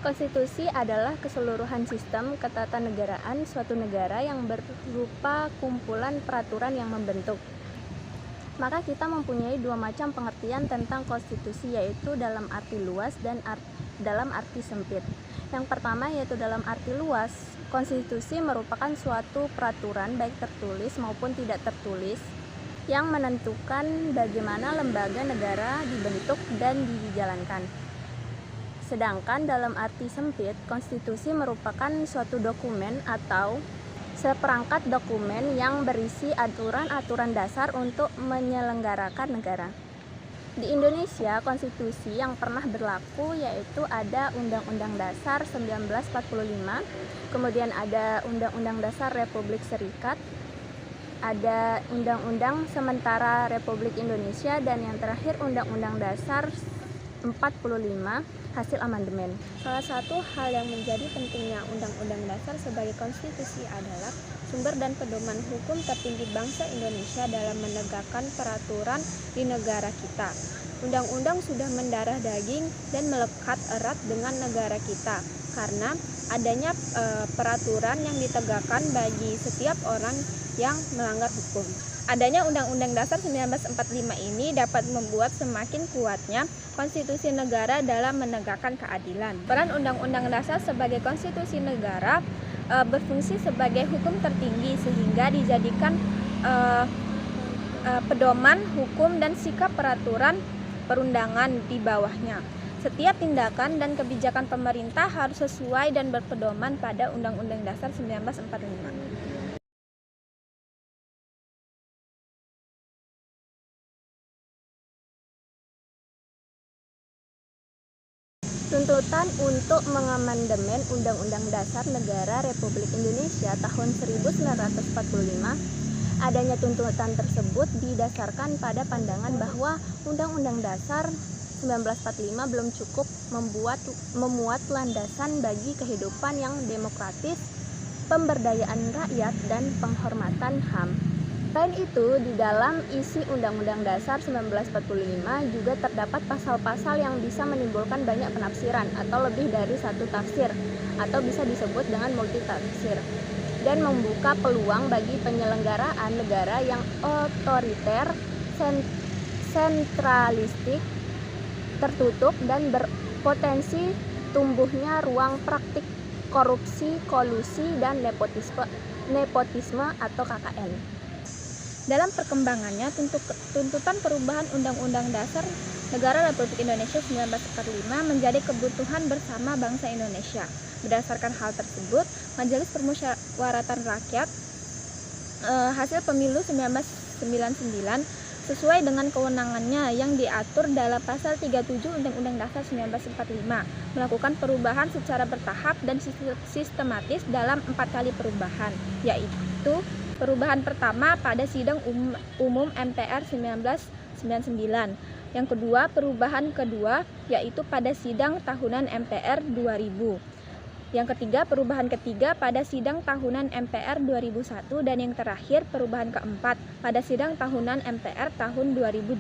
Konstitusi adalah keseluruhan sistem ketatanegaraan suatu negara yang berupa kumpulan peraturan yang membentuk. Maka kita mempunyai dua macam pengertian tentang konstitusi, yaitu dalam arti luas dan dalam arti sempit. Yang pertama yaitu dalam arti luas, konstitusi merupakan suatu peraturan baik tertulis maupun tidak tertulis yang menentukan bagaimana lembaga negara dibentuk dan dijalankan. Sedangkan dalam arti sempit, konstitusi merupakan suatu dokumen atau seperangkat dokumen yang berisi aturan-aturan dasar untuk menyelenggarakan negara. Di Indonesia, konstitusi yang pernah berlaku yaitu ada Undang-Undang Dasar 1945, kemudian ada Undang-Undang Dasar Republik Serikat, ada Undang-Undang Sementara Republik Indonesia, dan yang terakhir Undang-Undang Dasar 45 hasil amandemen. Salah satu hal yang menjadi pentingnya Undang-Undang Dasar sebagai konstitusi adalah sumber dan pedoman hukum tertinggi bangsa Indonesia dalam menegakkan peraturan di negara kita. Undang-undang sudah mendarah daging dan melekat erat dengan negara kita karena adanya peraturan yang ditegakkan bagi setiap orang yang melanggar hukum. Adanya Undang-Undang Dasar 1945 ini dapat membuat semakin kuatnya konstitusi negara dalam menegakkan keadilan. Peran Undang-Undang Dasar sebagai konstitusi negara berfungsi sebagai hukum tertinggi sehingga dijadikan pedoman hukum dan sikap peraturan perundangan di bawahnya. Setiap tindakan dan kebijakan pemerintah harus sesuai dan berpedoman pada Undang-Undang Dasar 1945. Tuntutan untuk mengamandemen Undang-Undang Dasar Negara Republik Indonesia tahun 1945. Adanya tuntutan tersebut didasarkan pada pandangan bahwa Undang-Undang Dasar 1945 belum cukup memuat landasan bagi kehidupan yang demokratis, pemberdayaan rakyat, dan penghormatan HAM. Selain itu, di dalam isi Undang-Undang Dasar 1945 juga terdapat pasal-pasal yang bisa menimbulkan banyak penafsiran atau lebih dari satu tafsir, atau bisa disebut dengan multitafsir, dan membuka peluang bagi penyelenggaraan negara yang otoriter, sentralistik, tertutup, dan berpotensi tumbuhnya ruang praktik korupsi, kolusi, dan nepotisme atau KKN. Dalam perkembangannya, tuntutan perubahan Undang-Undang Dasar Negara Republik Indonesia 1945 menjadi kebutuhan bersama bangsa Indonesia. Berdasarkan hal tersebut, Majelis Permusyawaratan Rakyat hasil pemilu 1999 sesuai dengan kewenangannya yang diatur dalam pasal 37 Undang-Undang Dasar 1945 melakukan perubahan secara bertahap dan sistematis dalam 4 kali perubahan, yaitu perubahan pertama pada Sidang Umum MPR 1999. Yang kedua, perubahan kedua yaitu pada Sidang Tahunan MPR 2000. Yang ketiga, perubahan ketiga pada Sidang Tahunan MPR 2001, dan yang terakhir perubahan keempat pada Sidang Tahunan MPR tahun 2002.